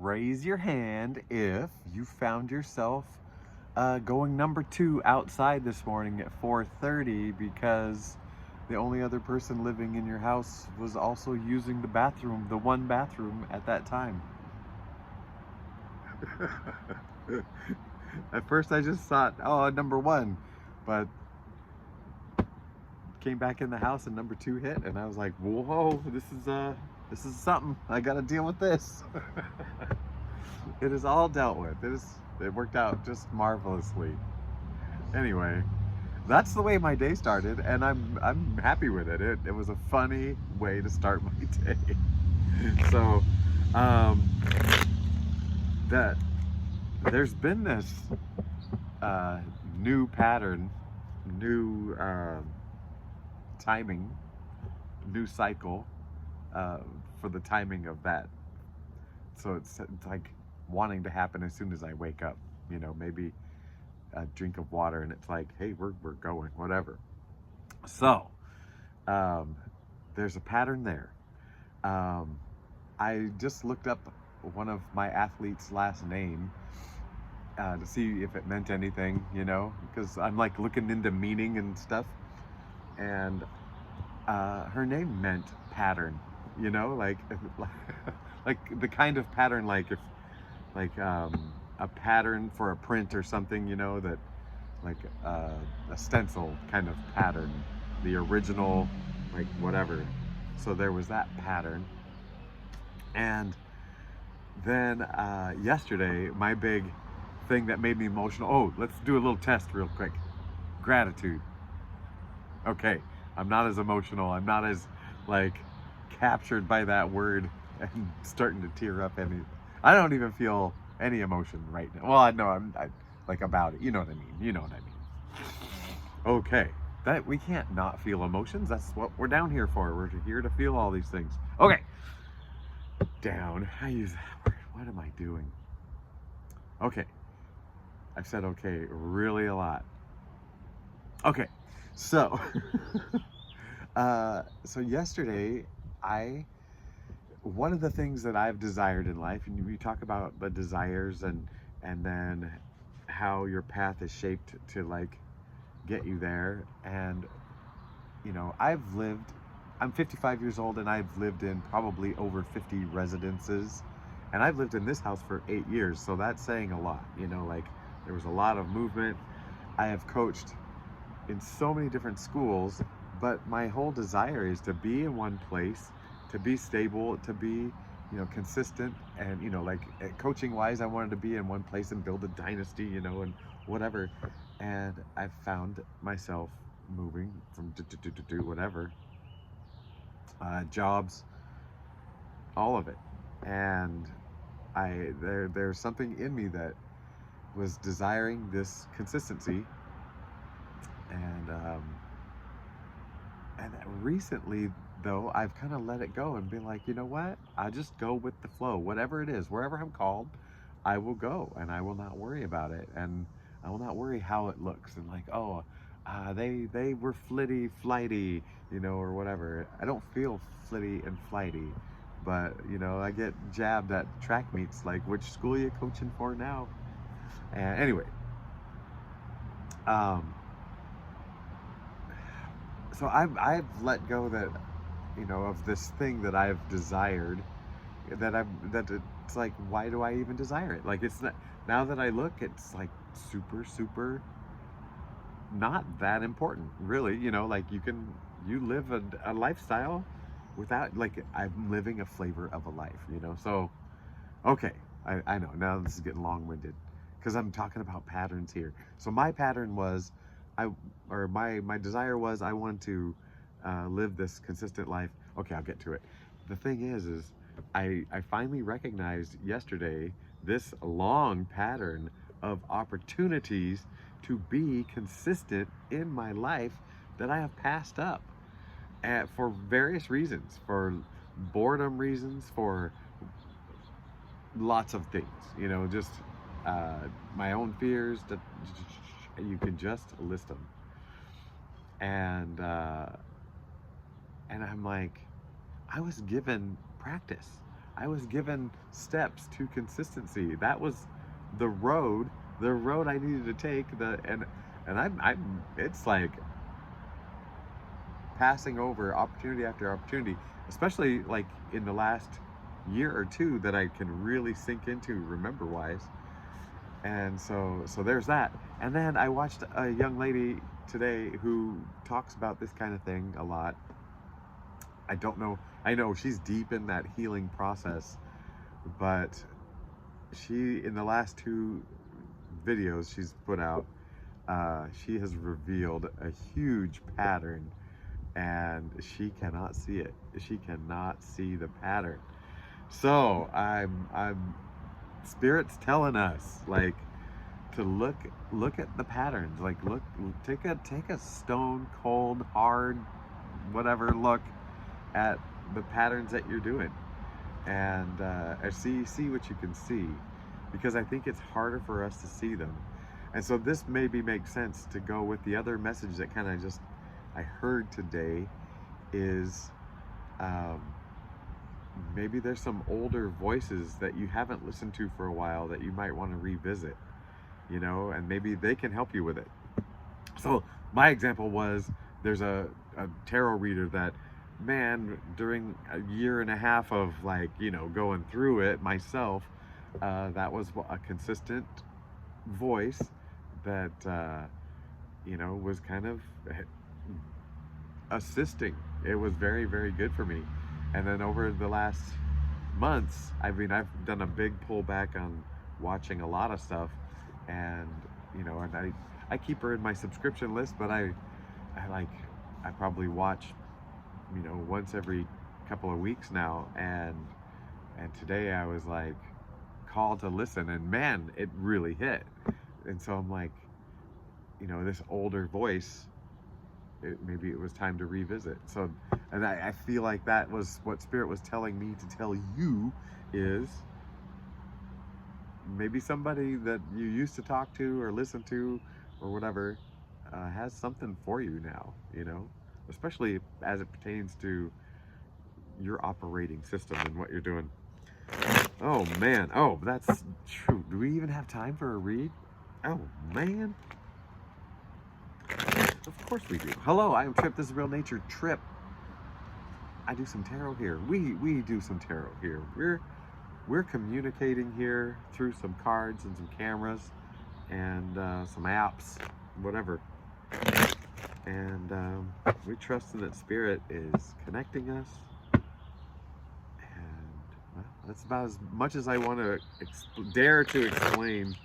raise your hand if you found yourself going number 2 outside this morning at 4:30 because the only other person living in your house was also using the bathroom, the one bathroom at that time. At first I just thought, oh, number 1, but came back in the house and number 2 hit, and I was like, whoa, this is something. I got to deal with this. It is all dealt with. It worked out just marvelously. Anyway, that's the way my day started, and I'm happy with it. It was a funny way to start my day. So, that there's been this new pattern, new timing, new cycle for the timing of that. So it's like wanting to happen as soon as I wake up. Maybe a drink of water, and it's like, hey, we're going, whatever. So there's a pattern there. I just looked up one of my athletes' last name to see if it meant anything, because I'm like looking into meaning and stuff. And her name meant pattern, like like the kind of pattern, like if like a pattern for a print or something, that like a stencil kind of pattern, the original, like whatever. So there was that pattern. And then yesterday, my big thing that made me emotional, oh, let's do a little test real quick. Gratitude. Okay, I'm not as emotional, I'm not as like captured by that word and starting to tear up. I don't even feel any emotion right now. Well, I know I like about it, you know what I mean. Okay, that we can't not feel emotions. That's what we're down here for. We're here to feel all these things. Okay, down, I use that word. What am I doing? Okay, I've said okay really a lot. Okay, so so yesterday, one of the things that I've desired in life, and we talk about the desires and then how your path is shaped to like get you there. And I'm 55 years old, and I've lived in probably over 50 residences, and I've lived in this house for 8 years, so that's saying a lot. Like there was a lot of movement. I have coached in so many different schools, but my whole desire is to be in one place, to be stable, to be consistent. And like coaching wise, I wanted to be in one place and build a dynasty, and whatever. And I've found myself moving from do whatever, jobs, all of it. And there's something in me that was desiring this consistency. And recently, though, I've kind of let it go and been like, you know what? I just go with the flow. Whatever it is, wherever I'm called, I will go, and I will not worry about it, and I will not worry how it looks. And like, oh, they were flighty, or whatever. I don't feel flitty and flighty, but I get jabbed at track meets like, which school are you coaching for now? And anyway, so I've let go that of this thing that I've desired, that it's like, why do I even desire it? Like, it's not, now that I look, it's like super not that important, really. Like you live a lifestyle without, like, I'm living a flavor of a life, so okay, I know now this is getting long-winded because I'm talking about patterns here. So my pattern was, my desire was, I wanted to live this consistent life. Okay, I'll get to it. The thing is I finally recognized yesterday this long pattern of opportunities to be consistent in my life that I have passed up for various reasons, for boredom reasons, for lots of things, just my own fears, that you can just list them. And I'm like, I was given practice. I was given steps to consistency. That was the road, I needed to take. And it's like passing over opportunity after opportunity, especially like in the last year or two that I can really sink into remember wise. And so there's that. And then I watched a young lady today who talks about this kind of thing a lot. I don't know, I know she's deep in that healing process, but she, in the last 2 videos she's put out, she has revealed a huge pattern, and she cannot see it. She cannot see the pattern. So I'm Spirit's telling us, like, to look at the patterns. Like, take a stone cold hard whatever look at the patterns that you're doing, and see what you can see, because I think it's harder for us to see them. And so this maybe makes sense to go with the other message that kind of just I heard today is maybe there's some older voices that you haven't listened to for a while that you might want to revisit, you know, and maybe they can help you with it. So my example was, there's a tarot reader that, man, during a year and a half of, like, you know, going through it myself, that was a consistent voice that you know, was kind of assisting. It was very, very good for me. And then over the last months, I mean, I've done a big pullback on watching a lot of stuff, and you know, and I keep her in my subscription list, but I probably watch, you know, once every couple of weeks now, and today I was like called to listen, and man, it really hit. And so I'm like, you know, this older voice, maybe it was time to revisit. So, and I feel like that was what Spirit was telling me to tell you, is maybe somebody that you used to talk to or listen to or whatever has something for you now, you know, especially as it pertains to your operating system and what you're doing. Oh man, oh, that's true. Do we even have time for a read? Oh man. Of course we do. Hello, I am Trip. This is Real Nature Trip. I do some tarot here. We do some tarot here. We're communicating here through some cards and some cameras and some apps, whatever. And we trust that Spirit is connecting us. And well, that's about as much as I want to dare to explain.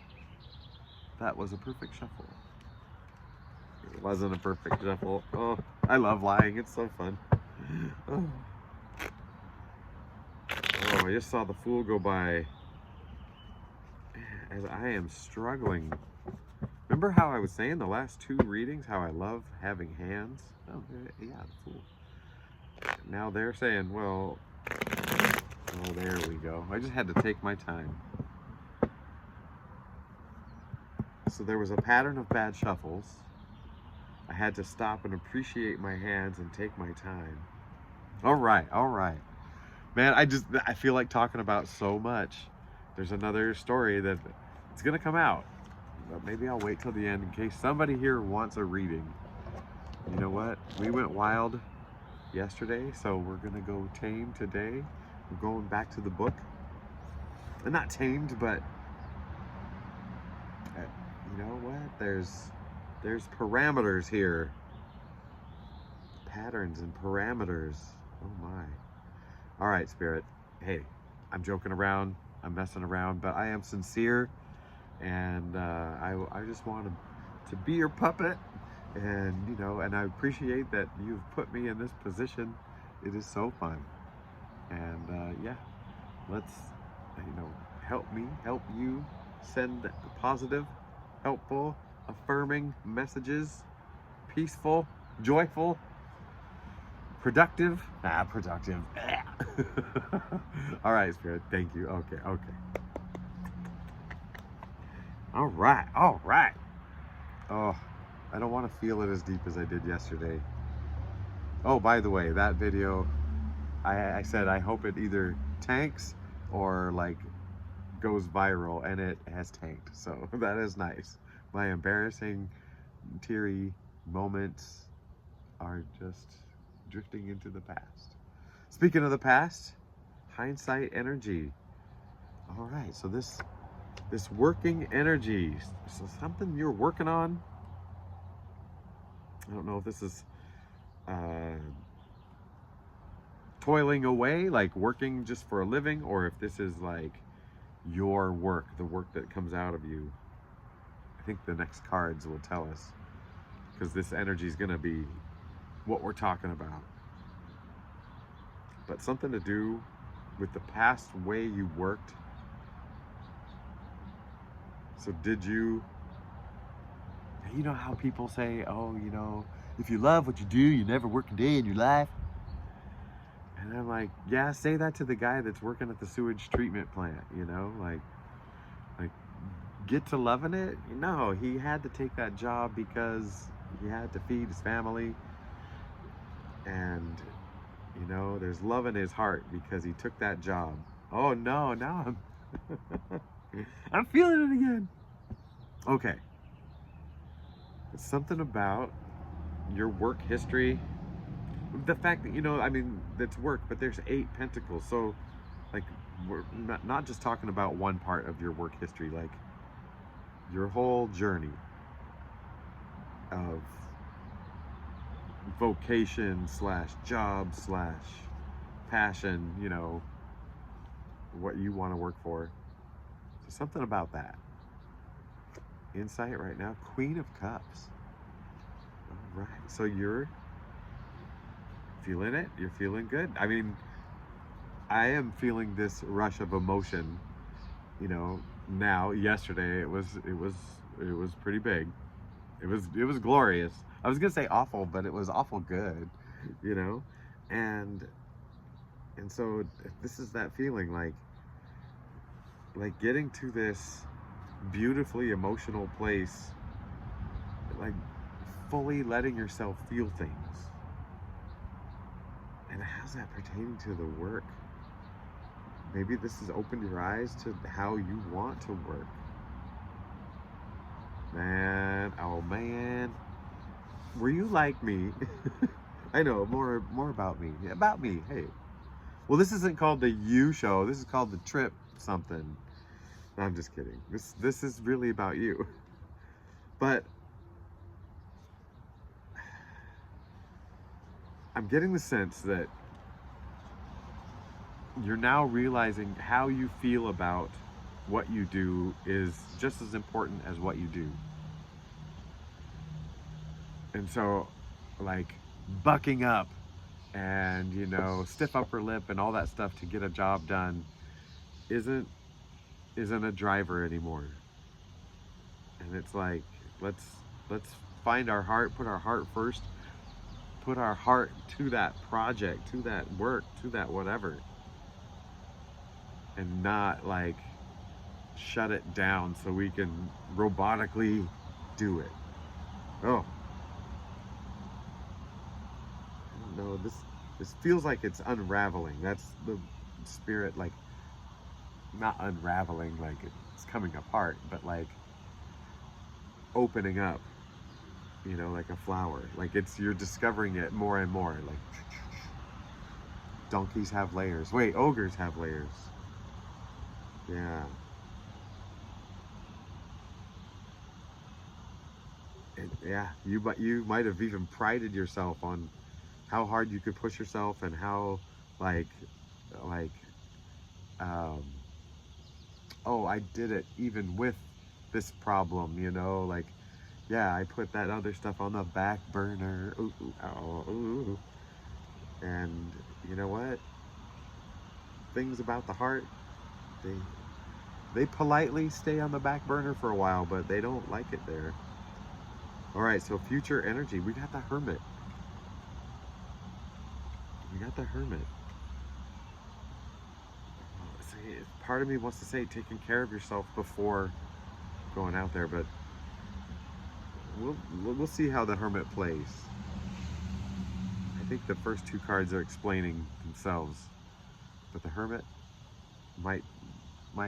That was a perfect shuffle. It wasn't a perfect shuffle. Oh, I love lying. It's so fun. Oh, I just saw the Fool go by as I am struggling. Remember how I was saying the last 2 readings how I love having hands? Oh, yeah, the Fool. Now they're saying, well, oh, there we go. I just had to take my time. So there was a pattern of bad shuffles. I had to stop and appreciate my hands and take my time. All right. Man, I feel like talking about so much. There's another story that it's gonna come out, but maybe I'll wait till the end in case somebody here wants a reading. You know what? We went wild yesterday, so we're gonna go tame today. We're going back to the book. And not tamed, but you know what? There's parameters here. Patterns and parameters. Oh my. All right, Spirit. Hey, I'm joking around. I'm messing around, but I am sincere, and I just want to be your puppet, and you know, and I appreciate that you've put me in this position. It is so fun, and yeah, let's, you know, help me, help you, send positive, helpful, affirming messages, peaceful, joyful, productive. Productive. All right, Spirit. Thank you. Okay. All right. Oh, I don't want to feel it as deep as I did yesterday. Oh, by the way, that video, I said I hope it either tanks or like goes viral, and it has tanked. So that is nice. My embarrassing, teary moments are just drifting into the past. Speaking of the past, hindsight energy. All right, so this working energy, so something you're working on. I don't know if this is uh, toiling away, like working just for a living, or if this is like your work, the work that comes out of you. I think the next cards will tell us, because this energy is going to be what we're talking about. But something to do with the past way you worked. So did you know how people say, oh, if you love what you do, you never work a day in your life? And I'm like, yeah, say that to the guy that's working at the sewage treatment plant, like get to loving it. No, he had to take that job because he had to feed his family. And, there's love in his heart because he took that job. Oh no, now I'm feeling it again. Okay. It's something about your work history. The fact that, that's work, but there's 8 pentacles. So, like, we're not just talking about one part of your work history, like your whole journey of vocation / job / passion, what you want to work for. So something about that. Insight right now, Queen of Cups. All right, so you're feeling it. You're feeling good. I am feeling this rush of emotion. Now. Yesterday it was pretty big. It was glorious. I was gonna say awful, but it was awful good. And so this is that feeling, like getting to this beautifully emotional place, like fully letting yourself feel things. And how's that pertaining to the work? Maybe this has opened your eyes to how you want to work. Man, oh man. Were you like me? I know, more about me. About me, hey. Well, this isn't called the You Show. This is called the Trip something. No, I'm just kidding. This is really about you. But I'm getting the sense that you're now realizing how you feel about what you do is just as important as what you do. And so, like, bucking up and, stiff upper lip and all that stuff to get a job done isn't a driver anymore. And it's like, let's find our heart, put our heart first, put our heart to that project, to that work, to that whatever. And not like shut it down so we can robotically do it. Oh, I don't know. This feels like it's unraveling. That's the spirit, like not unraveling like it's coming apart, but like opening up. Like a flower. Like you're discovering it more and more. Like donkeys have layers. Wait, ogres have layers. Yeah. And yeah, you might have even prided yourself on how hard you could push yourself and how like oh, I did it even with this problem, like yeah, I put that other stuff on the back burner. Ooh, ooh, oh, ooh. And you know what? Things about the heart, they politely stay on the back burner for a while, but they don't like it there. All right, so future energy. We got the Hermit. See, part of me wants to say taking care of yourself before going out there, but we'll see how the Hermit plays. I think the first 2 cards are explaining themselves, but the Hermit, might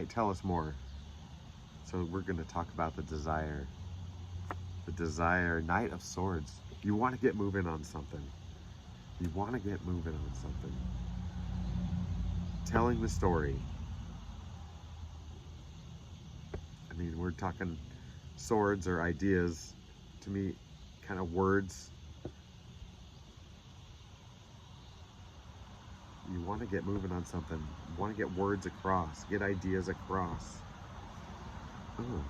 tell us more. So we're going to talk about the desire. The desire, Knight of Swords. You want to get moving on something. You want to get moving on something. Telling the story. I mean, we're talking swords or ideas. To me, kind of words. You want to get moving on something. You want to get words across. Get ideas across. Ooh.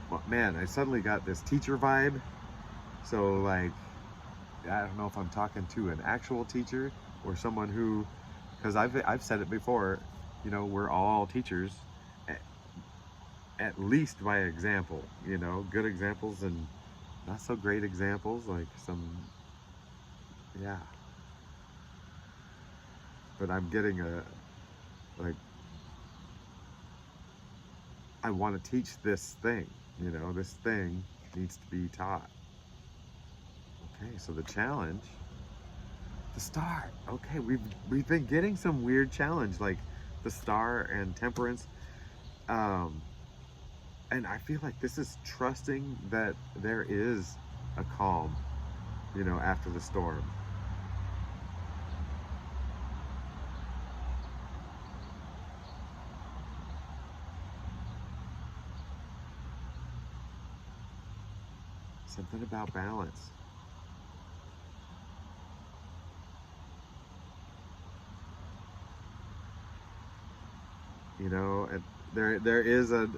Well, man, I suddenly got this teacher vibe. So, like, I don't know if I'm talking to an actual teacher or someone who, because I've said it before, you know, we're all teachers, at least by example, you know, good examples and not so great examples, like some, yeah. But I'm getting like, I want to teach this thing, you know, this thing needs to be taught. Okay, so the challenge, the star. Okay, we've been getting some weird challenge, like the star and temperance. And I feel like this is trusting that there is a calm, you know, after the storm. Something about balance. You know, there is a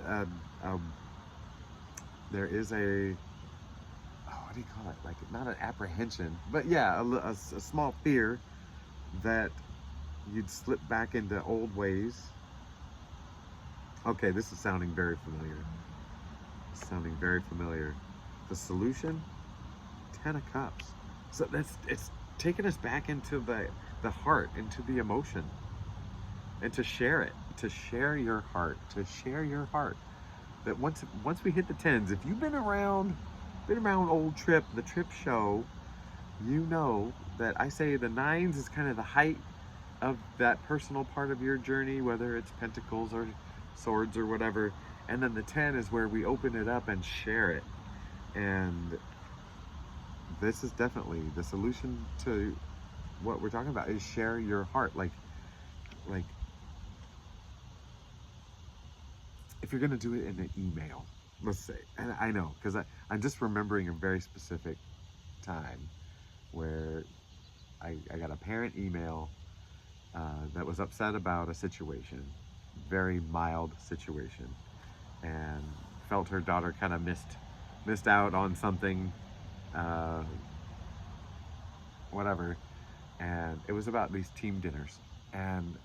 there is a, oh, what do you call it? Like, not an apprehension, but yeah, a small fear that you'd slip back into old ways. Okay, this is sounding very familiar. Sounding very familiar. The solution, 10 of Cups. So it's taking us back into the heart, into the emotion, and to share it, to share your heart, to share your heart. That once we hit the tens, if you've been around the Trip show, you know that I say the nines is kind of the height of that personal part of your journey, whether it's pentacles or swords or whatever, and then the 10 is where we open it up and share it. And this is definitely the solution to what we're talking about, is share your heart. Like if you're gonna do it in an email, let's say, and I know, because I'm just remembering a very specific time where I got a parent email that was upset about a situation, very mild situation, and felt her daughter kind of missed out on something, uh, whatever. And it was about these team dinners, and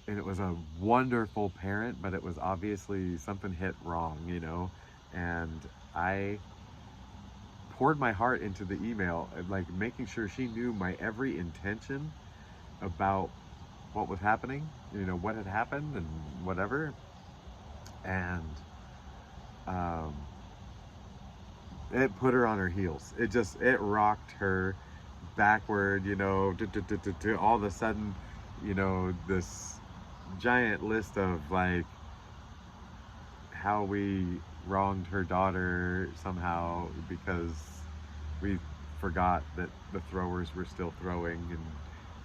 it was a wonderful parent, but it was obviously something hit wrong, you know. And I poured my heart into the email, like making sure she knew my every intention about what was happening, you know, what had happened and whatever. And um, it put her on her heels. It rocked her backward, you know, all of a sudden, you know, this giant list of like how we wronged her daughter somehow because we forgot that the throwers were still throwing and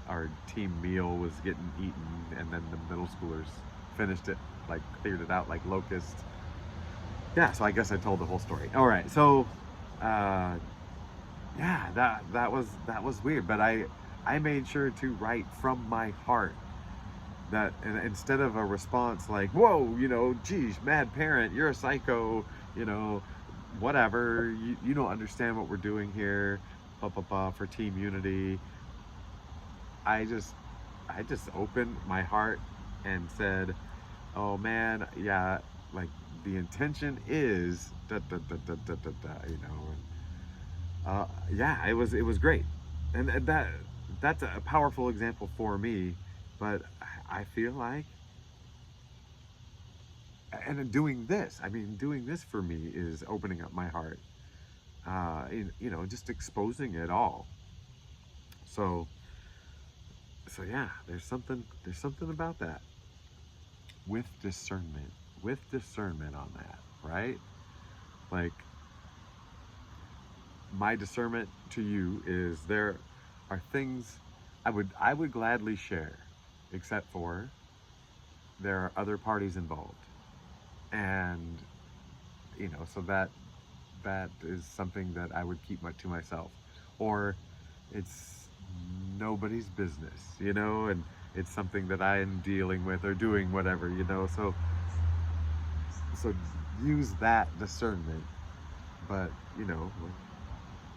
our team meal was getting eaten, and then the middle schoolers finished it, like cleared it out like locusts. Yeah, so I guess I told the whole story. All right, so yeah, that was weird, but I made sure to write from my heart that, and instead of a response like, whoa, you know, geez, mad parent, you're a psycho, you know, whatever, you don't understand what we're doing here, blah blah blah, for team unity. I just opened my heart and said, oh man, yeah, like the intention is da da da da da da, da, you know. Yeah, it was great, and that's a powerful example for me. But I feel like, and in doing this, I mean, doing this for me is opening up my heart, you know, just exposing it all. So So yeah, there's something about that with discernment, on that, right? Like, my discernment to you is there are things I would gladly share, except for there are other parties involved, and so that is something that I would keep to myself, or it's nobody's business, and it's something that I am dealing with or doing whatever, so use that discernment. But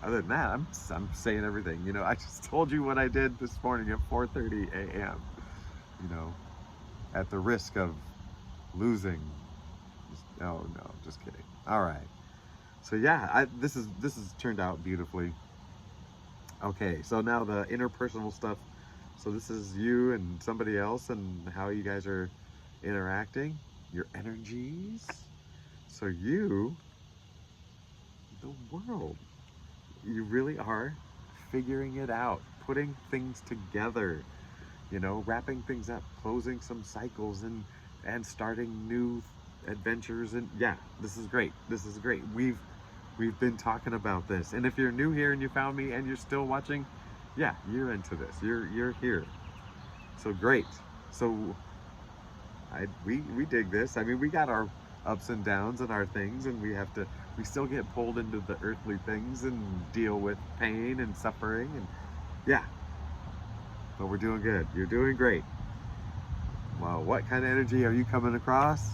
other than that, I'm saying everything. I just told you what I did this morning at 4:30 a.m. You know, at the risk of losing. Oh no, just kidding. All right. So yeah, this has turned out beautifully. Okay, so now the interpersonal stuff. So this is you and somebody else, and how you guys are interacting, your energies. So you, the world, you really are figuring it out, putting things together, wrapping things up, closing some cycles, and starting new adventures. And yeah, this is great. This is great. We've been talking about this. And if you're new here and you found me and you're still watching, yeah, you're into this. You're here. So great. So we dig this. I mean, we got our ups and downs and our things, and we still get pulled into the earthly things and deal with pain and suffering, and yeah, but we're doing good. You're doing great. Wow, what kind of energy are you coming across?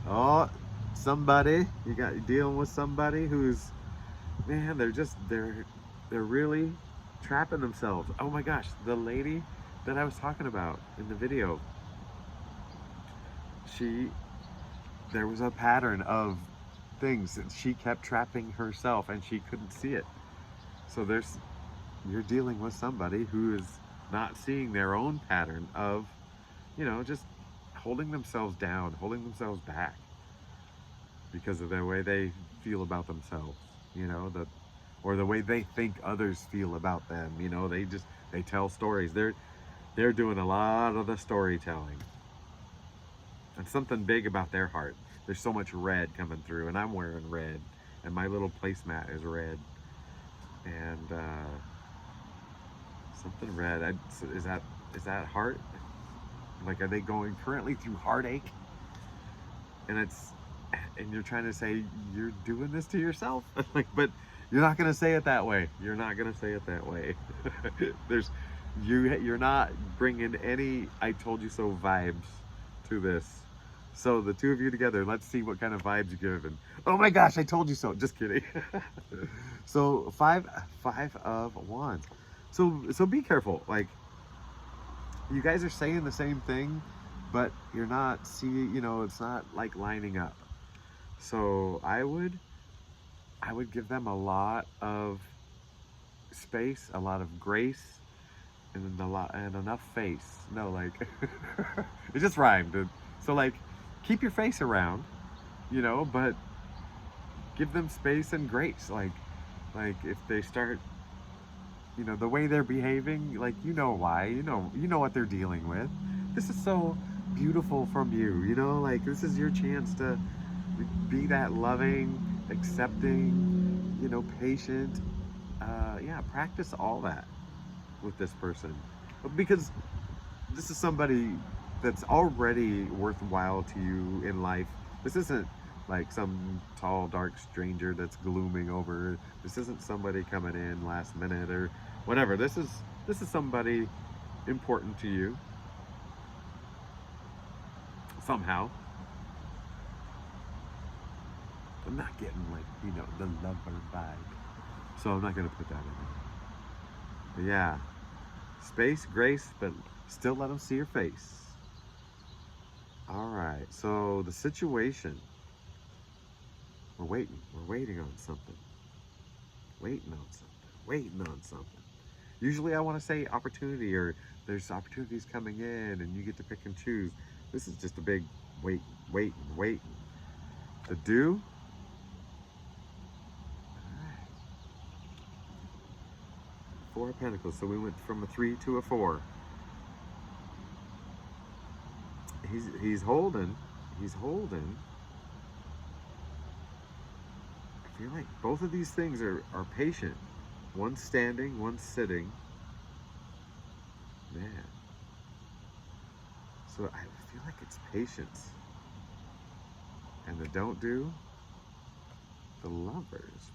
Oh, somebody. You're dealing with somebody who's, man, they're really trapping themselves. Oh my gosh, the lady that I was talking about in the video, she there was a pattern of things that she kept trapping herself and she couldn't see it. So you're dealing with somebody who is not seeing their own pattern of, just holding themselves down, holding themselves back because of the way they feel about themselves, or the way they think others feel about them. They tell stories. They're doing a lot of the storytelling. And something big about their heart. There's so much red coming through, and I'm wearing red, and my little placemat is red, and something red. Is that heart? Like, are they going currently through heartache? And you're trying to say you're doing this to yourself, like, but you're not gonna say it that way. You're not gonna say it that way. You're not bringing any "I told you so" vibes to this. So the two of you together, let's see what kind of vibes you're giving. Oh my gosh, I told you so. Just kidding. So five of wands. So be careful. Like, you guys are saying the same thing, but you're not seeing. It's not like lining up. So I would give them a lot of space, a lot of grace, and enough face. No, like, it just rhymed. So like, keep your face around, but give them space and grace. Like if they start, the way they're behaving, like, why, what they're dealing with. This is so beautiful from you, like, this is your chance to be that loving, accepting, patient. Yeah, practice all that with this person, because this is somebody that's already worthwhile to you in life. This isn't like some tall, dark stranger that's glooming over. This isn't somebody coming in last minute or whatever. This is somebody important to you somehow. I'm not getting, like, the lover vibe, so I'm not gonna put that in there. But yeah, space, grace, but still let them see your face. All right, so the situation, we're waiting on something, waiting on something, waiting on something. Usually I want to say opportunity, or there's opportunities coming in and you get to pick and choose. This is just a big wait, waiting. The do. All right. 4 of Pentacles. So we went from a 3 to a 4. he's holding. He's holding. I feel like both of these things are patient. One's standing, one's sitting. Man. So I feel like it's patience. And the don't do, the lovers.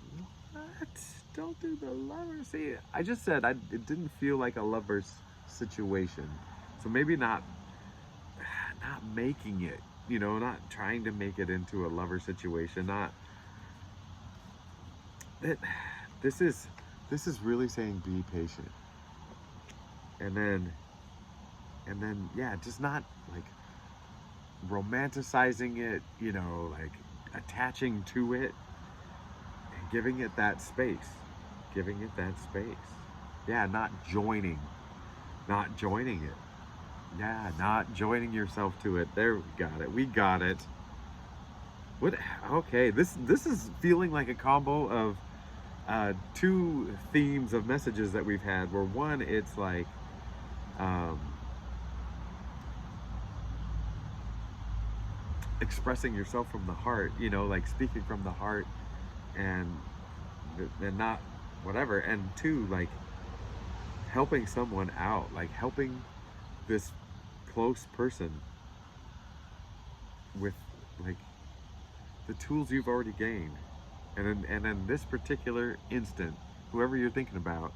What? Don't do the lovers. See, I just said it didn't feel like a lover's situation. So maybe not making it, not trying to make it into a lover situation. Not that this is really saying be patient. And then yeah, just not like romanticizing it, like attaching to it and giving it that space. Yeah, not joining it. Yeah, not joining yourself to it. There, we got it. What? Okay, this is feeling like a combo of two themes of messages that we've had, where one, it's like expressing yourself from the heart, like speaking from the heart, and not whatever. And two, like helping someone out, like helping this close person with like the tools you've already gained. And in this particular instant, whoever you're thinking about,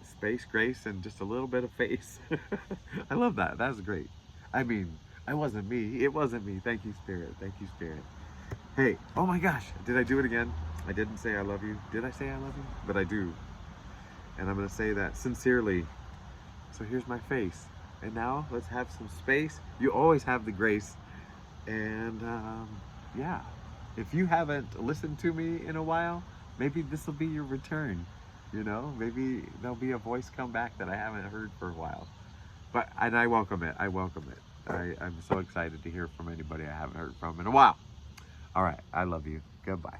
space, grace, and just a little bit of face. I love that. That's great. I mean, it wasn't me. Thank you, Spirit. Hey, oh my gosh, did I do it again? I didn't say I love you. Did I say I love you? But I do. And I'm going to say that sincerely. So here's my face. And now let's have some space. You always have the grace. And yeah, if you haven't listened to me in a while, maybe this will be your return. Maybe there'll be a voice come back that I haven't heard for a while. And I welcome it. I'm so excited to hear from anybody I haven't heard from in a while. All right, I love you. Goodbye.